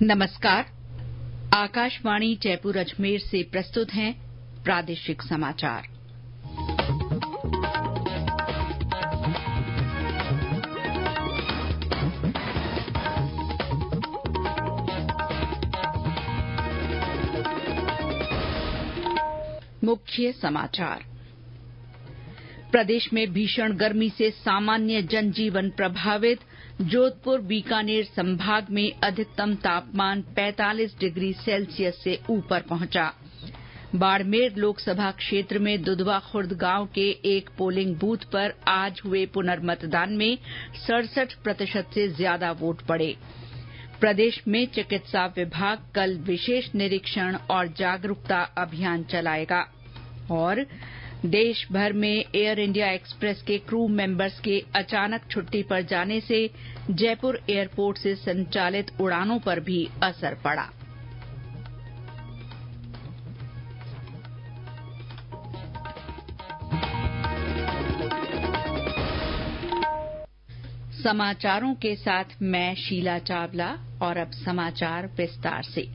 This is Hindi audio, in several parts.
नमस्कार। आकाशवाणी जयपुर अजमेर से प्रस्तुत हैं प्रादेशिक समाचार। मुख्य समाचार। प्रदेश में भीषण गर्मी से सामान्य जनजीवन प्रभावित। जोधपुर बीकानेर संभाग में अधिकतम तापमान 45 डिग्री सेल्सियस से ऊपर पहुंचा। बाड़मेर लोकसभा क्षेत्र में दुधवा खुर्द गांव के एक पोलिंग बूथ पर आज हुए पुनर्मतदान में 67% से ज्यादा वोट पड़े। प्रदेश में चिकित्सा विभाग कल विशेष निरीक्षण और जागरूकता अभियान चलाएगा। और देश भर में एयर इंडिया एक्सप्रेस के क्रू मेंबर्स के अचानक छुट्टी पर जाने से जयपुर एयरपोर्ट से संचालित उड़ानों पर भी असर पड़ा। समाचारों के साथ मैं शीला चावला। और अब समाचार विस्तार से।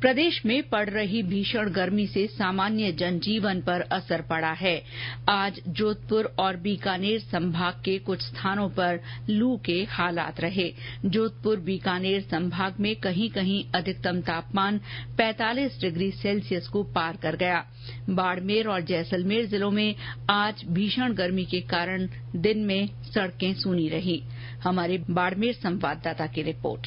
प्रदेश में पड़ रही भीषण गर्मी से सामान्य जनजीवन पर असर पड़ा है। आज जोधपुर और बीकानेर संभाग के कुछ स्थानों पर लू के हालात रहे। जोधपुर बीकानेर संभाग में कहीं कहीं अधिकतम तापमान 45 डिग्री सेल्सियस को पार कर गया। बाड़मेर और जैसलमेर जिलों में आज भीषण गर्मी के कारण दिन में सड़कें सूनी रही। हमारे बाड़मेर संवाददाता की रिपोर्ट।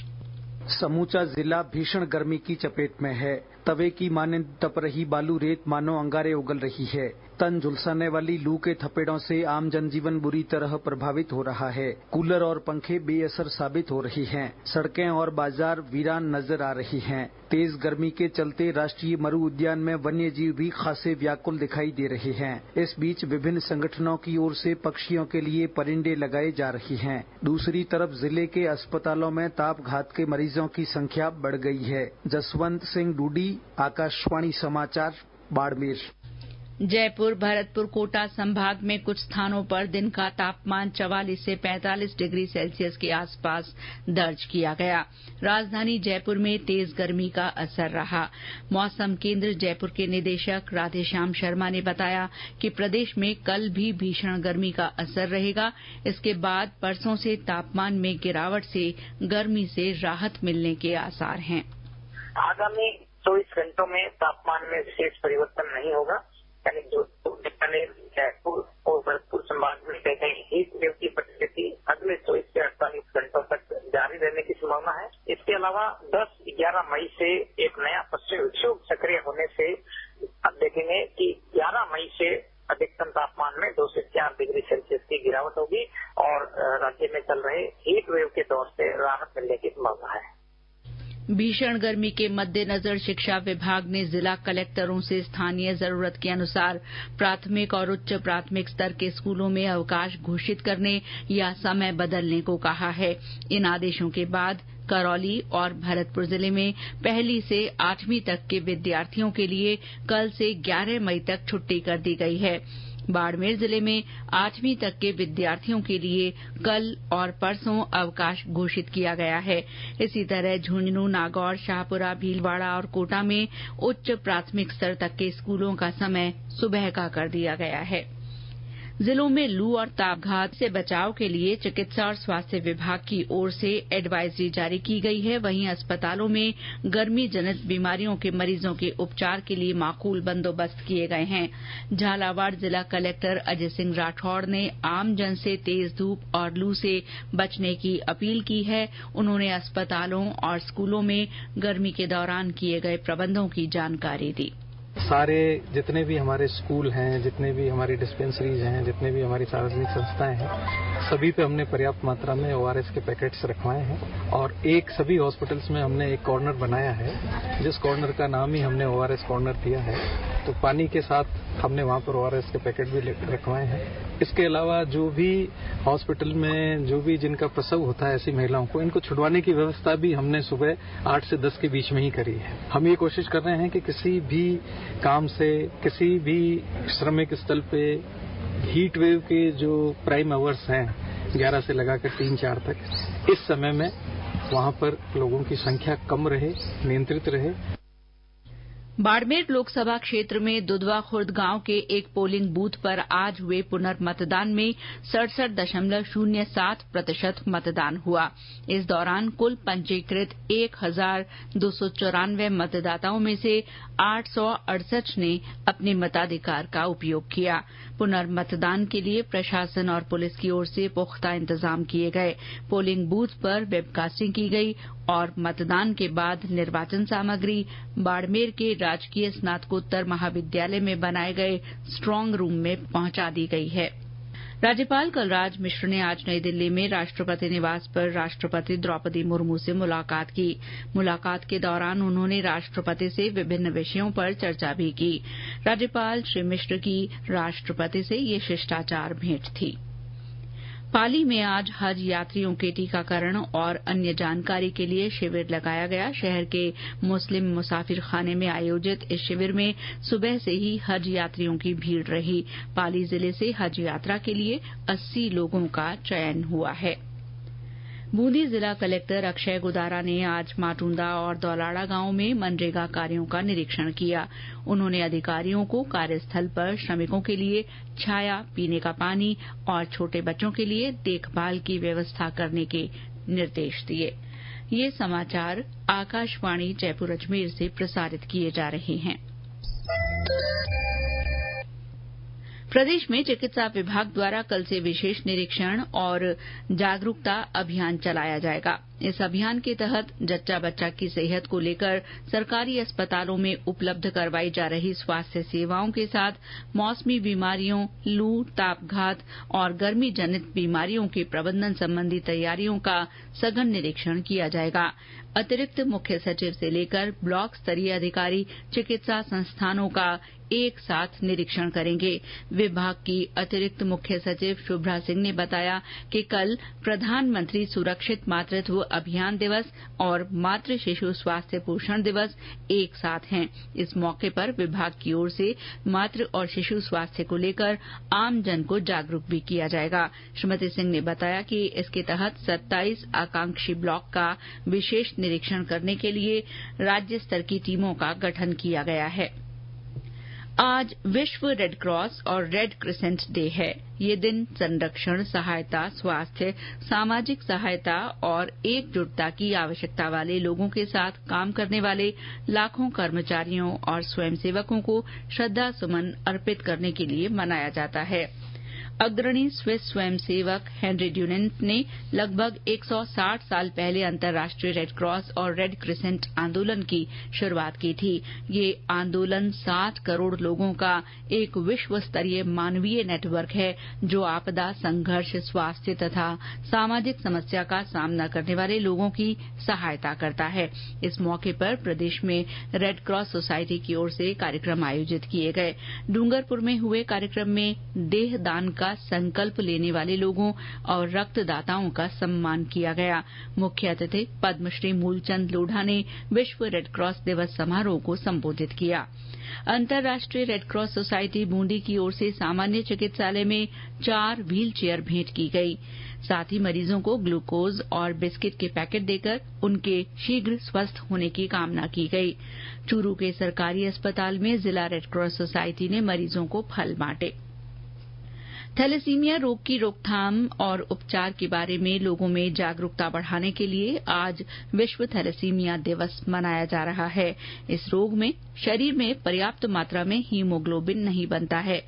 समूचा जिला भीषण गर्मी की चपेट में है। तवे की माने तप रही बालू रेत मानो अंगारे उगल रही है। तन झुलसाने वाली लू के थपेड़ों से आम जनजीवन बुरी तरह प्रभावित हो रहा है। कूलर और पंखे बेअसर साबित हो रही हैं। सड़कें और बाजार वीरान नजर आ रही हैं। तेज गर्मी के चलते राष्ट्रीय मरु उद्यान में वन्य जीव भी खासे व्याकुल दिखाई दे रहे हैं। इस बीच विभिन्न संगठनों की ओर से पक्षियों के लिए परिंदे लगाए जा रही हैं। दूसरी तरफ जिले के अस्पतालों में तापघात के मरीजों की संख्या बढ़ गई है। जसवंत सिंह डूडी, आकाशवाणी समाचार, बाड़मेर। जयपुर, भरतपुर, कोटा संभाग में कुछ स्थानों पर दिन का तापमान 44 से 45 डिग्री सेल्सियस के आसपास दर्ज किया गया। राजधानी जयपुर में तेज गर्मी का असर रहा। मौसम केंद्र जयपुर के निदेशक राधेश्याम शर्मा ने बताया कि प्रदेश में कल भी भीषण गर्मी का असर रहेगा। इसके बाद परसों से तापमान में गिरावट से गर्मी से राहत मिलने के आसार हैं। आगामी 24 घंटों में तापमान में विशेष परिवर्तन नहीं होगा। यानी जोधपुर, बीकानेर, जयपुर और भरतपुर संभाग में कहीं हीट वेव की परिस्थिति अगले 24 से 48 घंटों तक जारी रहने की संभावना है। इसके अलावा 10-11 मई से एक नया पश्चिमी विक्षोभ सक्रिय होने से अब देखेंगे कि 11 मई से अधिकतम तापमान में 2 से 4 डिग्री सेल्सियस की गिरावट होगी और राज्य में चल रहे हीट वेव के दौर से राहत मिलने की संभावना है। भीषण गर्मी के मद्देनजर शिक्षा विभाग ने जिला कलेक्टरों से स्थानीय जरूरत के अनुसार प्राथमिक और उच्च प्राथमिक स्तर के स्कूलों में अवकाश घोषित करने या समय बदलने को कहा है। इन आदेशों के बाद करौली और भरतपुर जिले में 1 से 8वीं तक के विद्यार्थियों के लिए कल से 11 मई तक छुट्टी कर दी गई है। बाड़मेर जिले में 8वीं तक के विद्यार्थियों के लिए कल और परसों अवकाश घोषित किया गया है। इसी तरह झुंझुनू, नागौर, शाहपुरा, भीलवाड़ा और कोटा में उच्च प्राथमिक स्तर तक के स्कूलों का समय सुबह का कर दिया गया है। जिलों में लू और तापघात से बचाव के लिए चिकित्सा और स्वास्थ्य विभाग की ओर से एडवाइजरी जारी की गई है। वहीं अस्पतालों में गर्मी जनित बीमारियों के मरीजों के उपचार के लिए माकूल बंदोबस्त किए गए हैं। झालावाड़ जिला कलेक्टर अजय सिंह राठौड़ ने आमजन से तेज धूप और लू से बचने की अपील की है। उन्होंने अस्पतालों और स्कूलों में गर्मी के दौरान किए गए प्रबंधों की जानकारी दी। सारे जितने भी हमारे स्कूल हैं, जितने भी हमारी डिस्पेंसरीज हैं, जितने भी हमारी सार्वजनिक संस्थाएं हैं, सभी पे हमने पर्याप्त मात्रा में ORS के पैकेट्स रखवाए हैं। और एक सभी हॉस्पिटल्स में हमने एक कॉर्नर बनाया है, जिस कॉर्नर का नाम ही हमने ORS कॉर्नर दिया है। तो पानी के साथ हमने वहां पर ORS के पैकेट भी रखवाए हैं। इसके अलावा जो भी हॉस्पिटल में जो भी जिनका प्रसव होता है ऐसी महिलाओं को, इनको छुड़वाने की व्यवस्था भी हमने सुबह 8 से 10 के बीच में ही करी है। हम ये कोशिश कर रहे हैं कि किसी भी काम से, किसी भी श्रमिक स्थल पे हीट वेव के जो प्राइम आवर्स हैं 11 से लगाकर 3-4 तक, इस समय में वहां पर लोगों की संख्या कम रहे, नियंत्रित रहे। बाड़मेर लोकसभा क्षेत्र में दुधवा खुर्द गांव के एक पोलिंग बूथ पर आज हुए पुनर्मतदान में 67.07% मतदान हुआ। इस दौरान कुल पंजीकृत 1,294 मतदाताओं में से 868 ने अपने मताधिकार का उपयोग किया। पुनर्मतदान के लिए प्रशासन और पुलिस की ओर से पुख्ता इंतजाम किए गए। पोलिंग बूथ पर वेबकास्टिंग की गई और मतदान के बाद निर्वाचन सामग्री बाड़मेर के राजकीय स्नातकोत्तर महाविद्यालय में बनाए गए स्ट्रांग रूम में पहुंचा दी गई है। राज्यपाल कलराज मिश्र ने आज नई दिल्ली में राष्ट्रपति निवास पर राष्ट्रपति द्रौपदी मुर्मू से मुलाकात की। मुलाकात के दौरान उन्होंने राष्ट्रपति से विभिन्न विषयों पर चर्चा भी की। राज्यपाल श्री मिश्र की राष्ट्रपति से ये शिष्टाचार भेंट थी। पाली में आज हज यात्रियों के टीकाकरण और अन्य जानकारी के लिए शिविर लगाया गया। शहर के मुस्लिम मुसाफिर खाने में आयोजित इस शिविर में सुबह से ही हज यात्रियों की भीड़ रही। पाली जिले से हज यात्रा के लिए 80 लोगों का चयन हुआ है। बूंदी जिला कलेक्टर अक्षय गुदारा ने आज माटुंदा और दौलाड़ा गांव में मनरेगा कार्यों का निरीक्षण किया। उन्होंने अधिकारियों को कार्यस्थल पर श्रमिकों के लिए छाया, पीने का पानी और छोटे बच्चों के लिए देखभाल की व्यवस्था करने के निर्देश दिए। ये समाचार आकाशवाणी जयपुर अजमेर से प्रसारित किए जा रहे हैं। प्रदेश में चिकित्सा विभाग द्वारा कल से विशेष निरीक्षण और जागरूकता अभियान चलाया जाएगा। इस अभियान के तहत जच्चा बच्चा की सेहत को लेकर सरकारी अस्पतालों में उपलब्ध करवाई जा रही स्वास्थ्य सेवाओं के साथ मौसमी बीमारियों, लू, तापघात और गर्मी जनित बीमारियों के प्रबंधन संबंधी तैयारियों का सघन निरीक्षण किया जाएगा। अतिरिक्त मुख्य सचिव से लेकर ब्लॉक स्तरीय अधिकारी चिकित्सा संस्थानों का एक साथ निरीक्षण करेंगे। विभाग की अतिरिक्त मुख्य सचिव शुभ्रा सिंह ने बताया कि कल प्रधानमंत्री सुरक्षित मातृत्व अभियान दिवस और मातृ शिशु स्वास्थ्य पोषण दिवस एक साथ हैं। इस मौके पर विभाग की ओर से मातृ और शिशु स्वास्थ्य को लेकर आमजन को जागरूक भी किया जाएगा। श्रीमती सिंह ने बताया कि इसके तहत 27 आकांक्षी ब्लॉक का विशेष निरीक्षण करने के लिए राज्य स्तर की टीमों का गठन किया गया है। आज विश्व रेड क्रॉस और रेड क्रिसेंट डे है। ये दिन संरक्षण, सहायता, स्वास्थ्य, सामाजिक सहायता और एकजुटता की आवश्यकता वाले लोगों के साथ काम करने वाले लाखों कर्मचारियों और स्वयंसेवकों को श्रद्धा सुमन अर्पित करने के लिए मनाया जाता है। अग्रणी स्विस स्वयंसेवक हेनरी ड्यूनेंट ने लगभग 160 साल पहले अंतर्राष्ट्रीय रेड क्रॉस और रेड क्रिसेंट आंदोलन की शुरुआत की थी। ये आंदोलन 60 करोड़ लोगों का एक विश्व स्तरीय मानवीय नेटवर्क है जो आपदा, संघर्ष, स्वास्थ्य तथा सामाजिक समस्या का सामना करने वाले लोगों की सहायता करता है। इस मौके पर प्रदेश में रेड क्रॉस सोसाइटी की ओर से कार्यक्रम आयोजित किए गए। डूंगरपुर में हुए कार्यक्रम में देह दान का संकल्प लेने वाले लोगों और रक्तदाताओं का सम्मान किया गया। मुख्य अतिथि पद्मश्री मूलचंद लोढ़ा ने विश्व रेड क्रॉस दिवस समारोह को संबोधित किया। अंतर्राष्ट्रीय रेड क्रॉस सोसाइटी बूंदी की ओर से सामान्य चिकित्सालय में 4 व्हील चेयर भेंट की गई। साथ ही मरीजों को ग्लूकोज और बिस्किट के पैकेट देकर उनके शीघ्र स्वस्थ होने की कामना की गई। चूरू के सरकारी अस्पताल में जिला रेड क्रॉस सोसाइटी ने मरीजों को फल बांटे। थैलेसीमिया रोग की रोकथाम और उपचार के बारे में लोगों में जागरूकता बढ़ाने के लिए आज विश्व थैलेसीमिया दिवस मनाया जा रहा है। इस रोग में शरीर में पर्याप्त मात्रा में हीमोग्लोबिन नहीं बनता है।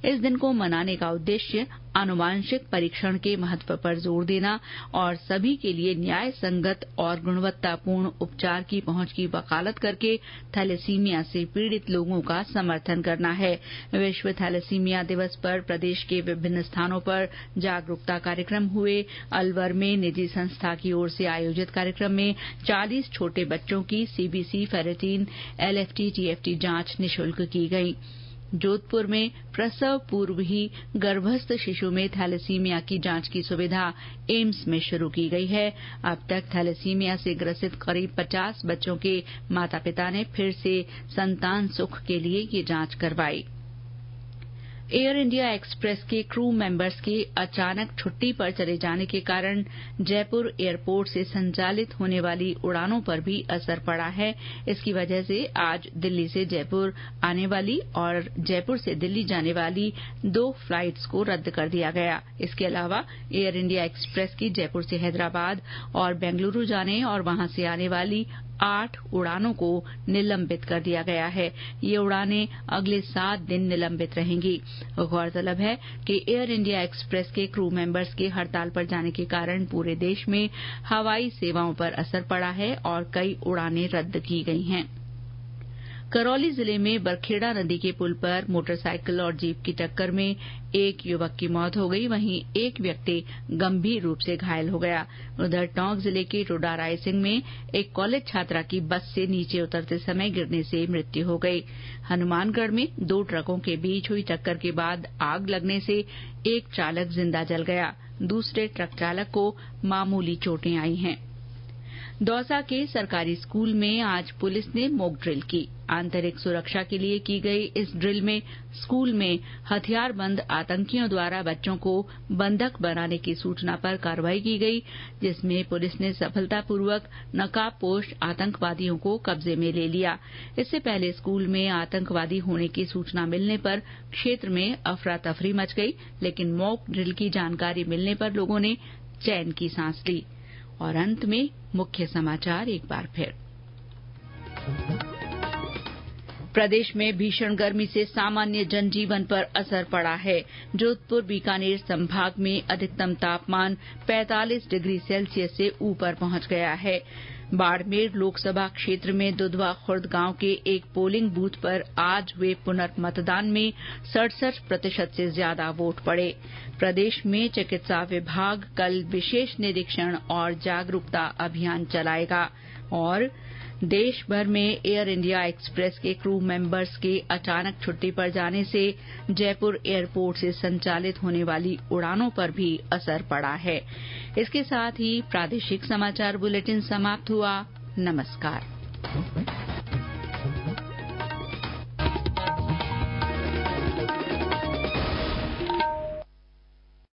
इस दिन को मनाने का उद्देश्य आनुवांशिक परीक्षण के महत्व पर जोर देना और सभी के लिए न्याय संगत और गुणवत्तापूर्ण उपचार की पहुंच की वकालत करके थैलेसीमिया से पीड़ित लोगों का समर्थन करना है। विश्व थैलेसीमिया दिवस पर प्रदेश के विभिन्न स्थानों पर जागरूकता कार्यक्रम हुए। अलवर में निजी संस्था की ओर से आयोजित कार्यक्रम में 40 छोटे बच्चों की सीबीसी, फेरेटीन, एलएफटी, टीएफटी जांच निःशुल्क की गई। जोधपुर में प्रसव पूर्व ही गर्भस्थ शिशु में थैलेसीमिया की जांच की सुविधा एम्स में शुरू की गई है। अब तक थैलेसीमिया से ग्रसित करीब 50 बच्चों के माता पिता ने फिर से संतान सुख के लिए ये जांच करवाई। एयर इंडिया एक्सप्रेस के क्रू मेंबर्स के अचानक छुट्टी पर चले जाने के कारण जयपुर एयरपोर्ट से संचालित होने वाली उड़ानों पर भी असर पड़ा है। इसकी वजह से आज दिल्ली से जयपुर आने वाली और जयपुर से दिल्ली जाने वाली 2 फ्लाइट्स को रद्द कर दिया गया। इसके अलावा एयर इंडिया एक्सप्रेस की जयपुर से हैदराबाद और बेंगलुरु जाने और वहां से आने वाली 8 उड़ानों को निलंबित कर दिया गया है। ये उड़ानें अगले 7 दिन निलंबित रहेंगी। गौरतलब है कि एयर इंडिया एक्सप्रेस के क्रू मेंबर्स के हड़ताल पर जाने के कारण पूरे देश में हवाई सेवाओं पर असर पड़ा है और कई उड़ानें रद्द की गई हैं। करौली जिले में बरखेड़ा नदी के पुल पर मोटरसाइकिल और जीप की टक्कर में एक युवक की मौत हो गई, वहीं एक व्यक्ति गंभीर रूप से घायल हो गया। उधर टोंक जिले के टोडा रायसिंह में एक कॉलेज छात्रा की बस से नीचे उतरते समय गिरने से मृत्यु हो गई। हनुमानगढ़ में 2 ट्रकों के बीच हुई टक्कर के बाद आग लगने से एक चालक जिंदा जल गया, दूसरे ट्रक चालक को मामूली चोटें आई हैं। दौसा के सरकारी स्कूल में आज पुलिस ने मॉक ड्रिल की। आंतरिक सुरक्षा के लिए की गई इस ड्रिल में स्कूल में हथियारबंद आतंकियों द्वारा बच्चों को बंधक बनाने की सूचना पर कार्रवाई की गई, जिसमें पुलिस ने सफलतापूर्वक नकाबपोश आतंकवादियों को कब्जे में ले लिया। इससे पहले स्कूल में आतंकवादी होने की सूचना मिलने पर क्षेत्र में अफरा तफरी मच गई, लेकिन मॉक ड्रिल की जानकारी मिलने पर लोगों ने चैन की सांस ली। और अंत में मुख्य समाचार एक बार फिर। प्रदेश में भीषण गर्मी से सामान्य जनजीवन पर असर पड़ा है। जोधपुर बीकानेर संभाग में अधिकतम तापमान 45 डिग्री सेल्सियस से ऊपर पहुंच गया है। बाड़मेर लोकसभा क्षेत्र में दुधवा खुर्द गांव के एक पोलिंग बूथ पर आज हुए पुनर्मतदान में 67% से ज्यादा वोट पड़े। प्रदेश में चिकित्सा विभाग कल विशेष निरीक्षण और जागरूकता अभियान चलाएगा। और देश भर में एयर इंडिया एक्सप्रेस के क्रू मेंबर्स के अचानक छुट्टी पर जाने से जयपुर एयरपोर्ट से संचालित होने वाली उड़ानों पर भी असर पड़ा है। इसके साथ ही प्रादेशिक समाचार बुलेटिन समाप्त हुआ। नमस्कार।